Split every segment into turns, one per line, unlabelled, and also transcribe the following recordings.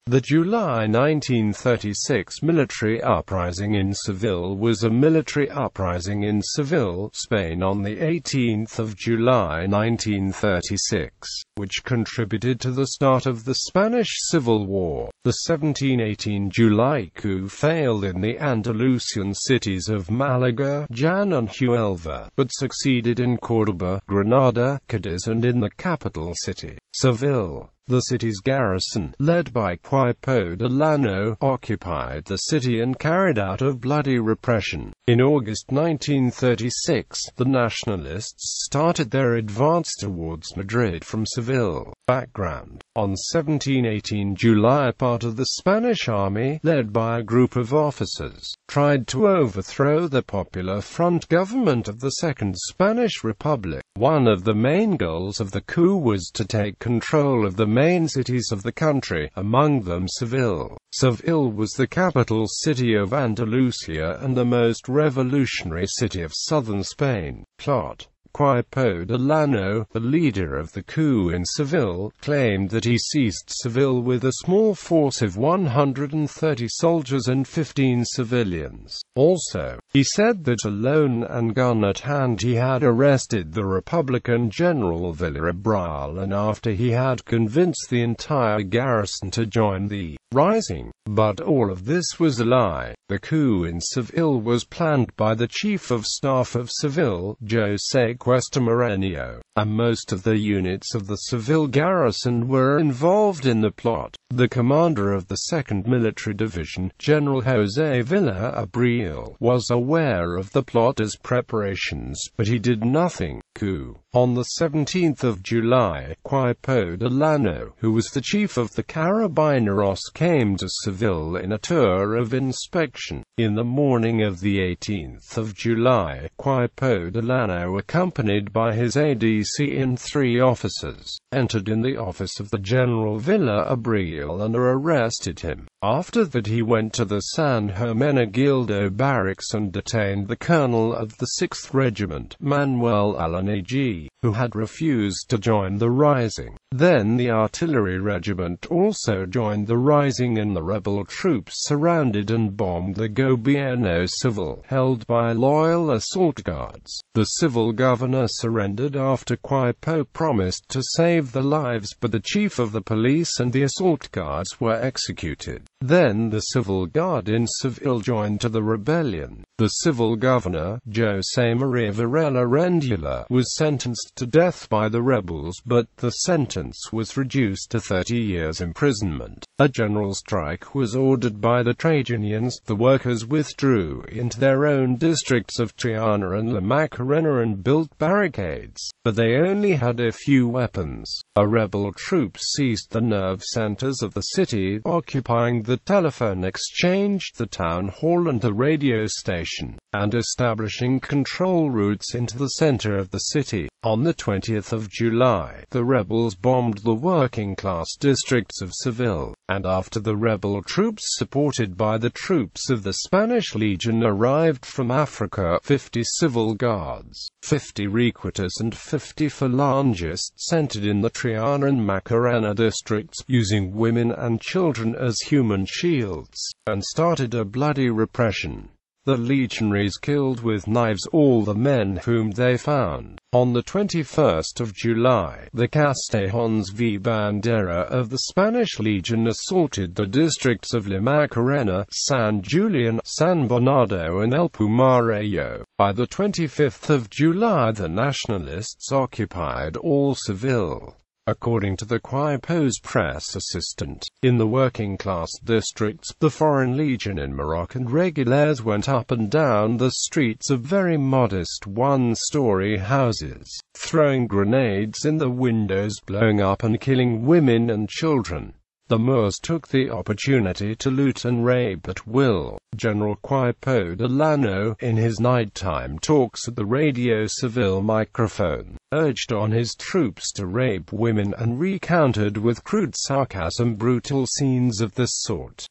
The July 1936 military uprising in Seville was a military uprising in Seville, Spain on 18 July 1936, which contributed to the start of the Spanish Civil War. The 1718 July coup failed in the Andalusian cities of Malaga, Jaen and Huelva, but succeeded in Cordoba, Granada, Cadiz and in the capital city, Seville. The city's garrison, led by Queipo de Llano, occupied the city and carried out a bloody repression. In August 1936, the Nationalists started their advance towards Madrid from Seville. Background: on 17-18 July, part of the Spanish army, led by a group of officers, tried to overthrow the Popular Front government of the Second Spanish Republic. One of the main goals of the coup was to take control of the main cities of the country, among them Seville. Seville was the capital city of Andalusia and the most revolutionary city of southern Spain. Plot: Queipo de Llano, the leader of the coup in Seville, claimed that he seized Seville with a small force of 130 soldiers and 15 civilians. Also, he said that alone and gun at hand he had arrested the Republican General Villarreal, and after he had convinced the entire garrison to join the rising. But all of this was a lie. The coup in Seville was planned by the Chief of Staff of Seville, José Cuesta Moreno, and most of the units of the Seville garrison were involved in the plot. The commander of the 2nd Military Division, General José Villarreal, was aware of the plot as preparations, but he did nothing. Coup. On the 17th of July, Queipo de Llano, who was the chief of the Carabineros, came to Seville in a tour of inspection. In the morning of the 18th of July, Queipo de Llano, accompanied by his ADC and 3 officers, entered in the office of the General Villarreal and arrested him. After that he went to the San Hermenegildo barracks and detained the colonel of the 6th Regiment, Manuel Alanigi, who had refused to join the rising. Then the artillery regiment also joined the rising, and the rebel troops surrounded and bombed the Gobierno Civil, held by loyal assault guards. The civil governor surrendered after Queipo promised to save the lives, but the chief of the police and the assault guards were executed. Then the civil guard in Seville joined to the rebellion. The civil governor, José María Varela Rendula, was sentenced to death by the rebels, but the sentence was reduced to 30 years imprisonment. A general strike was ordered by the trade unions. The workers withdrew into their own districts of Triana and La Macarena and built barricades, but they only had a few weapons. A rebel troop seized the nerve centers of the city, occupying the telephone exchange, the town hall and the radio station, and establishing control routes into the center of the city. On the 20th of July, the rebels bombed the working-class districts of Seville, and after the rebel troops supported by the troops of the Spanish Legion arrived from Africa, 50 civil guards, 50 recruiters and 50 phalangists entered in the Triana and Macarena districts, using women and children as human shields, and started a bloody repression. The legionaries killed with knives all the men whom they found. On the 21st of July, the Castellons v. Bandera of the Spanish Legion assaulted the districts of La Macarena, San Julian, San Bernardo and El Pumarejo. By the 25th of July, the Nationalists occupied all Seville. According to the Queipo's press assistant, in the working-class districts, the Foreign Legion and Moroccan regulars went up and down the streets of very modest one-story houses, throwing grenades in the windows, blowing up and killing women and children. The Moors took the opportunity to loot and rape at will. General Queipo de Llano, in his nighttime talks at the Radio Seville microphone, urged on his troops to rape women and recounted with crude sarcasm brutal scenes of this sort.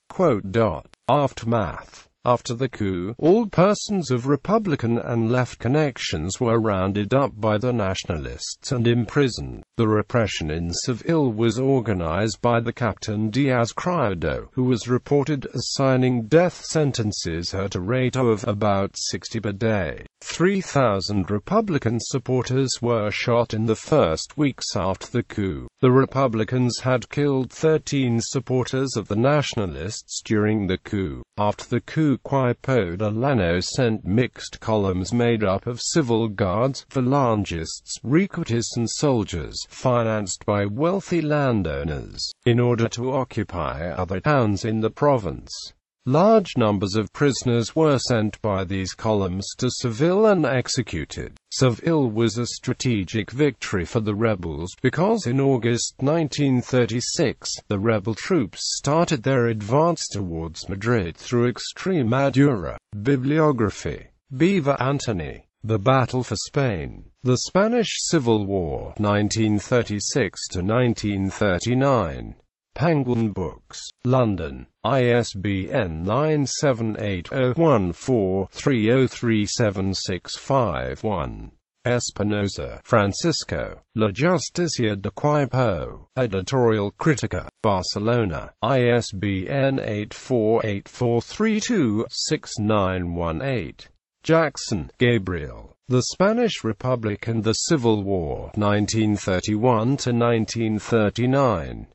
Aftermath. After the coup, all persons of Republican and left connections were rounded up by the Nationalists and imprisoned. The repression in Seville was organized by the Captain Diaz Criado, who was reported as signing death sentences at a rate of about 60 per day. 3,000 Republican supporters were shot in the first weeks after the coup. The Republicans had killed 13 supporters of the Nationalists during the coup. After the coup, Queipo de Llano sent mixed columns made up of civil guards, Falangists, recruits and soldiers, financed by wealthy landowners, in order to occupy other towns in the province. Large numbers of prisoners were sent by these columns to Seville and executed. Seville was a strategic victory for the rebels because in August 1936, the rebel troops started their advance towards Madrid through Extremadura. Bibliography. Beaver Anthony. The Battle for Spain. The Spanish Civil War, 1936 to 1939. Penguin Books, London, ISBN 978-014-303765-1. Espinosa, Francisco, La Justicia de Queipo, Editorial Critica, Barcelona, ISBN 8484326918. Jackson, Gabriel, The Spanish Republic and the Civil War, 1931 to 1939.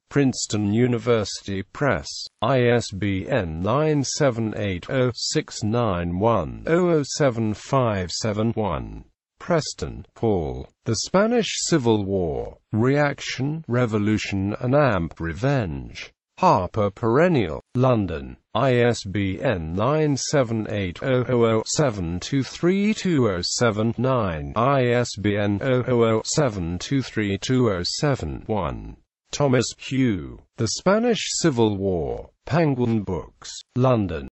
Princeton University Press, ISBN 978-0-691-00757-1. Preston, Paul. The Spanish Civil War, Reaction, Revolution and Amp Revenge. Harper Perennial, London, ISBN 978-00723207-9, ISBN 00723207-1. Thomas Hugh, The Spanish Civil War, Penguin Books, London.